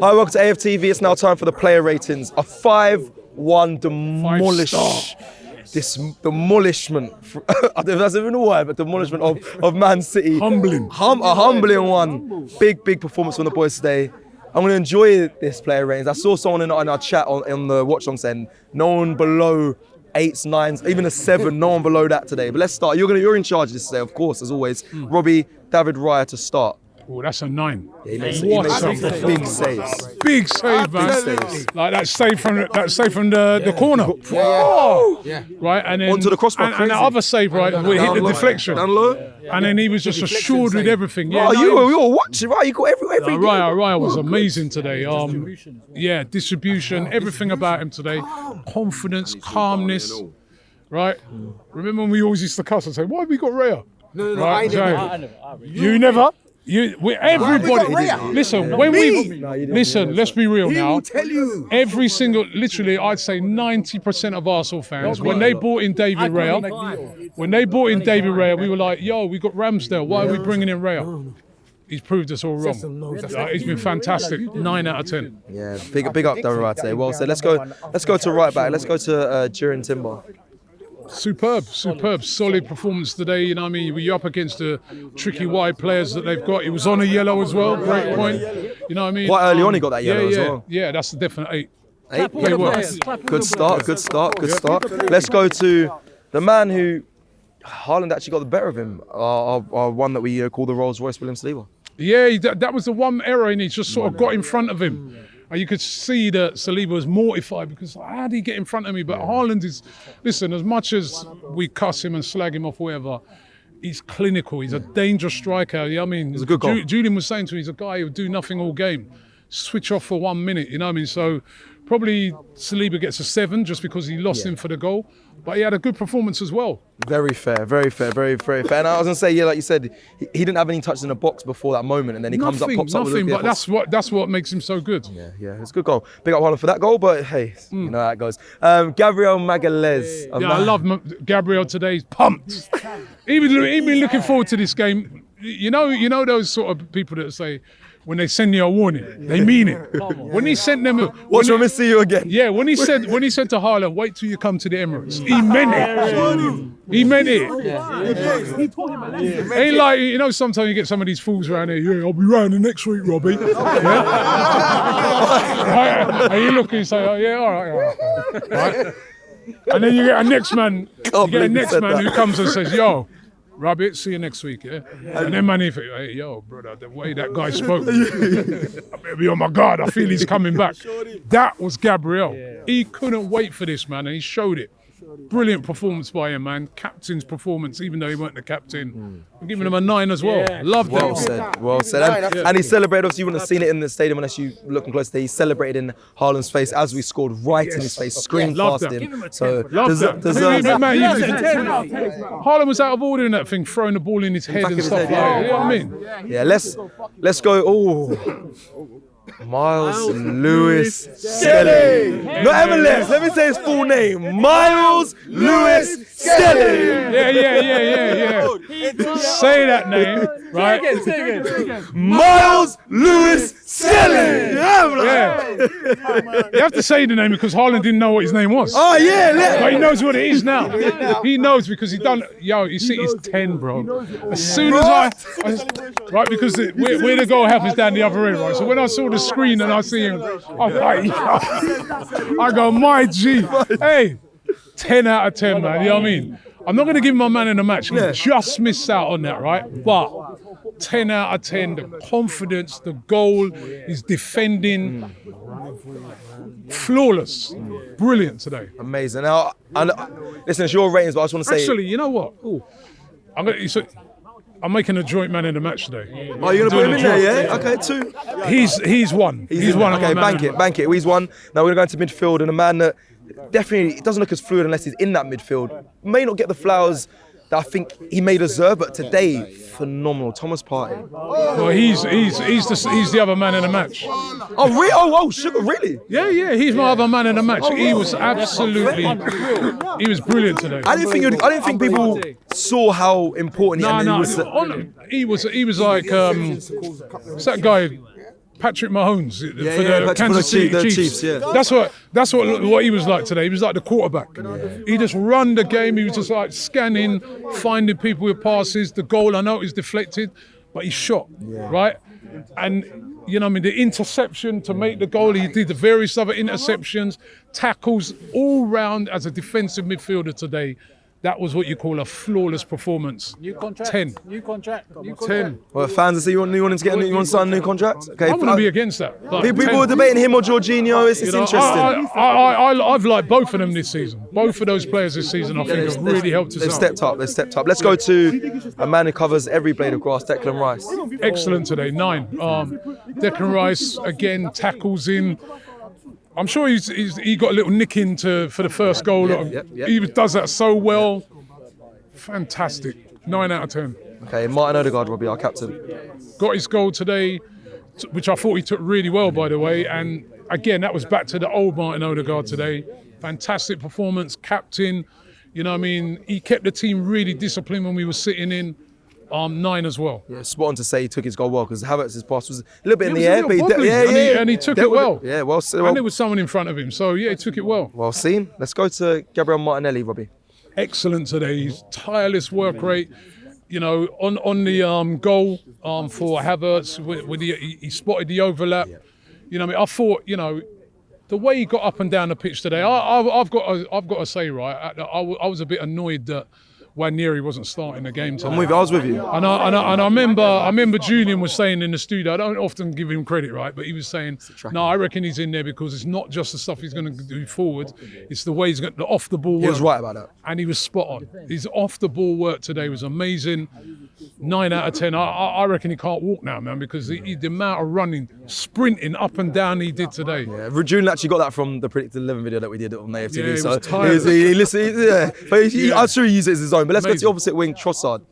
Hi, welcome to AFTV. It's now time for the player ratings. A 5-1 demolishment. I don't know if that's even a word, but demolishment of Man City. Humbling. A humbling one. Big performance from the boys today. I'm going to enjoy this player ratings. I saw someone in our chat on the watch long saying no one below 8s, 9s, even a 7, no one below that today. But let's start. You're in charge of this today, of course, as always. Robbie, David Raya to start. Oh, that's a 9. Yeah, he made some big saves. Big save, man. Big saves. Like that save from the corner. Yeah. Right, and then Onto the crossbar, and crazy. the other save, right, we hit the low. deflection. Down low. And then he was just assured with everything. Yeah, Oh, no, you were watching, right? You got every Raya was amazing today. Distribution, everything about him today. Confidence, calmness. Right? Remember when we always used to cuss and say, "Why have we got Raya?" No, Right, I never. You never? Everybody. Listen, let's be real now. will tell you. Every single, literally, I'd say 90% of Arsenal fans, when they brought in David Raya, we were like, yo, we got Ramsdale, why are we bringing in Raya? He's proved us all wrong. He's been fantastic, 9 out of 10. Yeah, big up David Raya today. Well said. Let's go to right back. Let's go to Duran Timber. Superb, solid performance today. You know what I mean? You're up against the tricky wide players that they've got. He was on a yellow as well, great point. You know what I mean? Quite early on he got that yellow as well. Yeah, that's a definite 8. 8? Play well. Good start. Let's go to the man who Haaland actually got the better of him. Our one that we call the Rolls Royce William Saliba. Yeah, that was the one error, and he just sort of got in front of him. And you could see that Saliba was mortified because how did he get in front of me? But Haaland is, listen, as much as we cuss him and slag him off, whatever, he's clinical. He's a dangerous striker. You know what I mean? It's a good goal. Julian was saying to me, he's a guy who would do nothing all game. Switch off for 1 minute, you know what I mean? So probably Saliba gets a 7 just because he lost him for the goal. But he had a good performance as well. Very fair. And I was going to say, yeah, like you said, he didn't have any touches in the box before that moment, and then he comes up, pops up with but that's what makes him so good. Yeah, it's a good goal. Big up Haaland for that goal, but hey, you know how it goes. Gabriel Magalhaes. I love Gabriel today. He's pumped. Even looking forward to this game. You know those sort of people that say, when they send you a warning, they mean it. When he sent them, Watch me see you again. Yeah, when he said to Haaland, wait till you come to the Emirates, he meant it. He meant it. Ain't like, sometimes you get some of these fools around here. Yeah, I'll be round the next week, Robbie. Yeah? Right? And you look and you say, oh yeah, all right. And then you get a next man. Who comes and says, yo, Robbie, see you next week, yeah? And then man, hey, yo, brother, the way that guy spoke, I better be on my guard. I feel he's coming back. That was Gabriel. He couldn't wait for this, man, and he showed it. Brilliant performance by him, man. Captain's performance, even though he weren't the captain. I'm giving him a 9 as well. Loved it. Well said. And he celebrated, obviously you wouldn't have seen it in the stadium unless you looking close there. He celebrated in Haaland's face as we scored right in his face, screamed past him. So deserved. Haaland was out of order in that thing, throwing the ball in his head and stuff like that. You know what I mean? Yeah, let's go. Miles Lewis Skelly. Not MLS. Let me say his full name. Miles Lewis Skelly. Yeah. Say that name, right? Say again. Miles Lewis Skelly. Yeah. You have to say the name because Haaland didn't know what his name was. Oh yeah. But he knows what it is now. He knows because he done. Yo, you see, he's 10, bro. As soon as right, because where the goal happens down the other end, right? So when I saw the screen and I see him, I'm like, I go, my G, hey, 10 out of 10, man. You know what I mean? I'm not going to give my man in the match. He just missed out on that, right? But 10 out of 10, the confidence, the goal, his defending, flawless. Brilliant today. Amazing. Now, listen, it's your ratings, but I just want to say... Actually, you know what? I'm making a joint man in the match today. Oh, you're going to put him in there, yeah? Okay, 2. He's one. He's one. Okay, bank it. He's one. Now we're going to go into midfield, and a man that definitely doesn't look as fluid unless he's in that midfield. May not get the flowers that I think he may deserve, but today, phenomenal. Thomas Partey. Well, he's the other man in the match. Oh, really? Oh, Sugar, really? Yeah. He's my other man in the match. He was absolutely. He was brilliant today. I didn't think people saw how important he was. He was like what's that guy? Patrick Mahomes for yeah, the Patrick Kansas for the City Chiefs, Chiefs. yeah. That's what he was like today. He was like the quarterback. He just run the game. He was just like scanning, finding people with passes. The goal, I know it was deflected, but he shot, right? And you know what I mean, the interception to make the goal, he did the various other interceptions, tackles all round as a defensive midfielder today. That was what you call a flawless performance. New contract. 10. New contract. 10. Well, fans are saying you want him to get you want to sign a new contract? Okay, I wouldn't be against that. Like, people 10. were debating him or Jorginho. It's You know, interesting. I've liked both of them this season. Both of those players this season, I think, have really helped us They've out. stepped up. They've stepped up. Let's go to a man who covers every blade of grass, Declan Rice. Excellent today, 9. Declan Rice, again, tackles in. I'm sure he got a little nick in for the first goal. Yep. He does that so well. Fantastic. 9 out of 10. Okay, Martin Odegaard, Robbie, our captain. Got his goal today, which I thought he took really well, by the way. And again, that was back to the old Martin Odegaard today. Fantastic performance, captain. You know what I mean? He kept the team really disciplined when we were sitting in. 9 as well. Yeah, spot on to say he took his goal well because Havertz's pass was a little bit in It the was a air, little but wobbly, and he took it well. Yeah, well, And there was someone in front of him, so yeah, he took it well. well seen. Let's go to Gabriel Martinelli, Robbie. Excellent today. His tireless work rate. You know, on the goal for Havertz, with he spotted the overlap. You know, what I mean, I thought, you know, the way he got up and down the pitch today, I've got to say, right, I was a bit annoyed that Nwaneri wasn't starting the game today. I was with you. And I remember Julian was saying in the studio, I don't often give him credit, right? But he was saying, no, I reckon he's in there because it's not just the stuff he's going to do forward, it's the way he's going to off the ball work. He was right about that. And he was spot on. His off the ball work today was amazing. 9 out of 10. I reckon he can't walk now, man, because the amount of running, sprinting up and down he did today. Yeah, Julian actually got that from the Predicted 11 video that we did on AFTV. Yeah, he so was tired. he listened, but I'm sure he used it as his own. But let's go to the opposite wing, Trossard.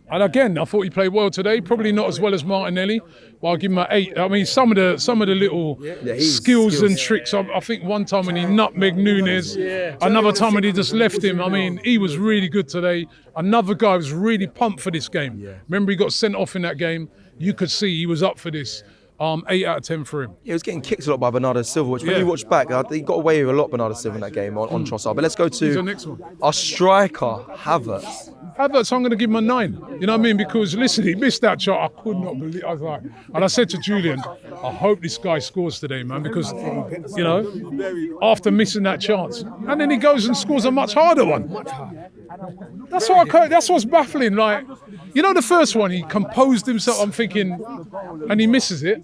And again, I thought he played well today. Probably not as well as Martinelli, but I'll give him an 8. I mean, some of the little skills and tricks. I think one time when he nutmegged Nunes, another time when he just left him. I mean, he was really good today. Another guy was really pumped for this game. Remember, he got sent off in that game. You could see he was up for this. 8 out of 10 for him. He was getting kicked a lot by Bernardo Silva, which when you watch back, he got away with a lot, Bernardo Silva, in that game on Trossard. But let's go Who's the to next one? our striker, Havertz. Havertz, I'm going to give him a 9. You know what I mean? Because listen, he missed that shot. I could not believe. I was like, and I said to Julian, I hope this guy scores today, man, because you know, after missing that chance, and then he goes and scores a much harder one. That's what's baffling. Like, you know, the first one he composed himself. I'm thinking, and he misses it.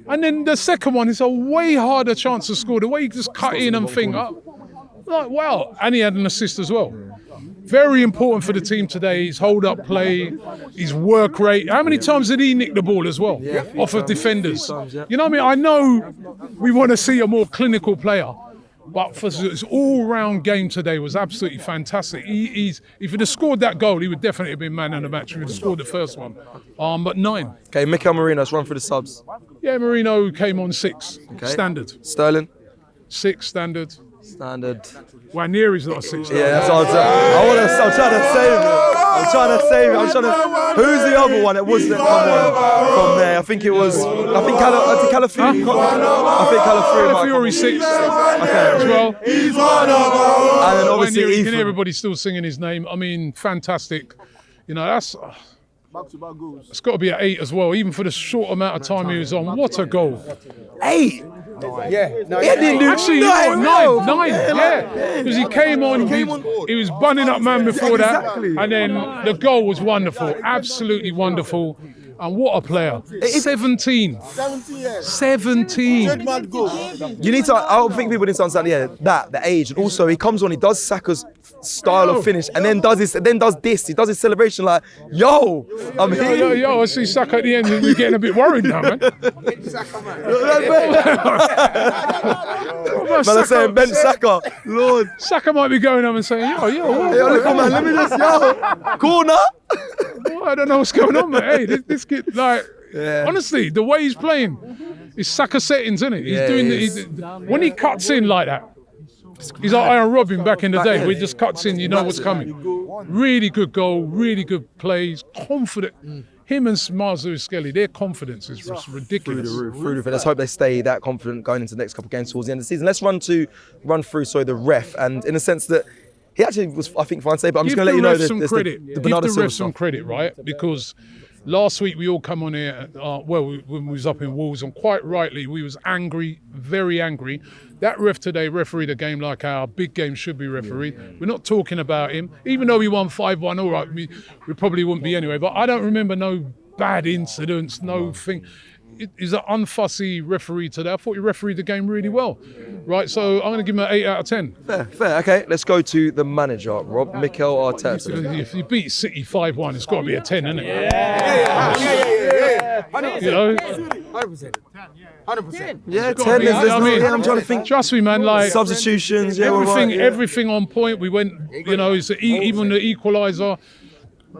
And then the second one is a way harder chance to score. The way he just cut in and think up, like wow. And he had an assist as well. Very important for the team today. His hold-up play, his work rate. How many times did he nick the ball as well off of defenders? You know what I mean? I know we want to see a more clinical player, but for his all-round game today was absolutely fantastic. If he'd have scored that goal, he would definitely have been man of the match. If he'd have scored the first one. But 9. Okay, Mikel Merino, let's run through the subs. Yeah, Merino came on 6. Standard. Sterling. 6 standard. Standard. Nwaneri's not a 6. Yeah, that's what I'm saying. I'm trying to save it. Who's the other one that wasn't come on from there? I think Calafiori. Calafiori 6 as well. And then obviously Nwaneri, Ethan. everybody's still singing his name. I mean, fantastic. You know, it's got to be an 8 as well, even for the short amount of time he was on. What a goal. 8. Yeah. No, He didn't do Actually, 9. 9, yeah. Because he came on, he was bunning up man before that. Exactly. And then the goal was wonderful, absolutely wonderful. And what a player. 17. 17. You need to. I don't think people need to understand. The age, and also he comes on. He does Saka's style of finish, and then does this. He does his celebration like, "Yo, I'm here." Yo, I see Saka at the end, and we're getting a bit worried now, man. Man, I'm saying bench Saka. Lord, Saka might be going up and saying, yo, yo, look, man, let me just corner. I don't know what's going on, man. Hey, this kid, like, honestly, the way he's playing, it's Saka settings, isn't it? He's when he cuts in like that, he's like Iron Robin back in the day. Where he just cuts in, you know what's coming. Really good goal, really good plays, confident. him and Miles Lewis-Skelly, their confidence is just ridiculous. Through the roof. Let's hope they stay that confident going into the next couple of games towards the end of the season. Let's run through the ref, and in a sense that he actually was, I think, fine today, but I'm just going to let you know that there's the Bernardo Give the Silva refs some stuff. credit, right? Because last week we all come on here, when we was up in Wolves, and quite rightly, we was angry, very angry. That ref today refereed a game like our big game should be refereed. Yeah. We're not talking about him. Even though we won 5-1, all right, we probably wouldn't be anyway. But I don't remember no bad incidents, no thing. He's an unfussy referee today. I thought he refereed the game really well. Right, so I'm going to give him an 8 out of 10. Fair. Okay, let's go to the manager, Rob, Mikel Arteta. If you beat City 5-1, it's got to be a 10, isn't it? Yeah. 100%. You know? 100%. 100%. Yeah, 10 is, I'm trying to think. Trust me, man, like substitutions, everything on point. We went, it's even the equaliser.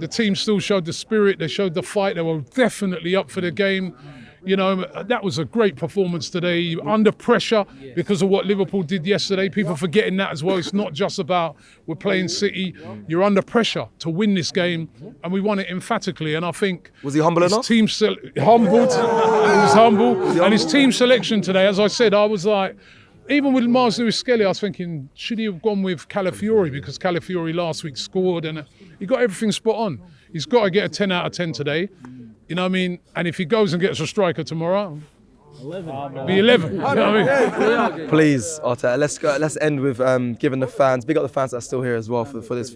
The team still showed the spirit. They showed the fight. They were definitely up for the game. That was a great performance today. Under pressure because of what Liverpool did yesterday. People forgetting that as well. It's not just about we're playing City. You're under pressure to win this game, and we won it emphatically. And I think was he humble enough? Humbled. He was humble. And his team selection today, as I said, I was like, even with Miles Lewis-Skelly, I was thinking, should he have gone with Calafiori, because Calafiori last week scored and he got everything spot on. He's got to get a 10 out of 10 today. You know what I mean? And if he goes and gets a striker tomorrow, 11. Be 11. You know what I mean? Please, Arteta, let's end with giving the fans, big up the fans that are still here as well for this.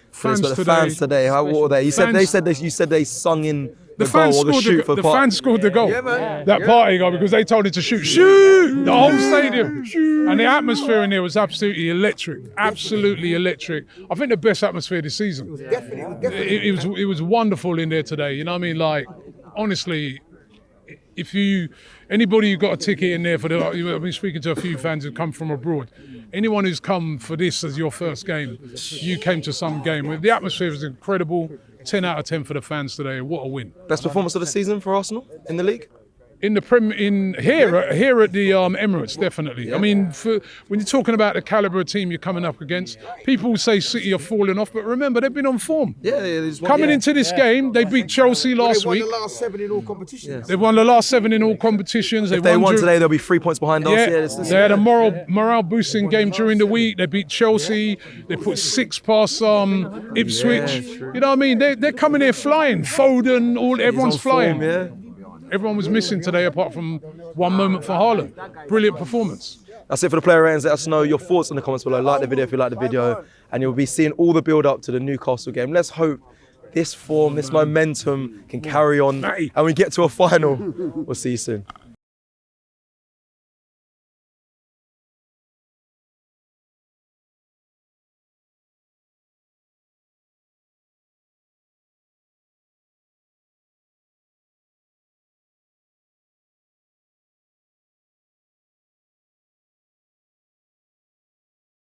Fans today, what were they? You said they sung in the goal or the shoot for the part. fans scored the goal. Yeah, man. That party goal, because they told it to shoot the whole stadium. And the atmosphere in there was absolutely electric. Absolutely electric. I think the best atmosphere this season. It was wonderful in there today. You know what I mean? Like, honestly, anybody who got a ticket in there I've been speaking to a few fans who come from abroad. Anyone who's come for this as your first game, you came to some game. The atmosphere was incredible. 10 out of 10 for the fans today. What a win. Best performance of the season for Arsenal in the league? In the here at the Emirates, definitely. Yeah. I mean, when you're talking about the calibre of team you're coming up against, people say City are falling off, but remember, they've been on form. Coming into this game, they beat Chelsea last week. They won the last 7 in all competitions. Yes. They've won the last 7 in all competitions. If they won today, they'll be 3 points behind us. They had a morale boosting game during the week. They beat Chelsea. They put 6 past Ipswich. You know what I mean? They're coming here flying. Foden, everyone's flying. Everyone was missing today apart from one moment for Haaland. Brilliant performance. That's it for the player ratings. Let us know your thoughts in the comments below. Like the video if you like the video. And you'll be seeing all the build up to the Newcastle game. Let's hope this form, this momentum can carry on and we get to a final. We'll see you soon.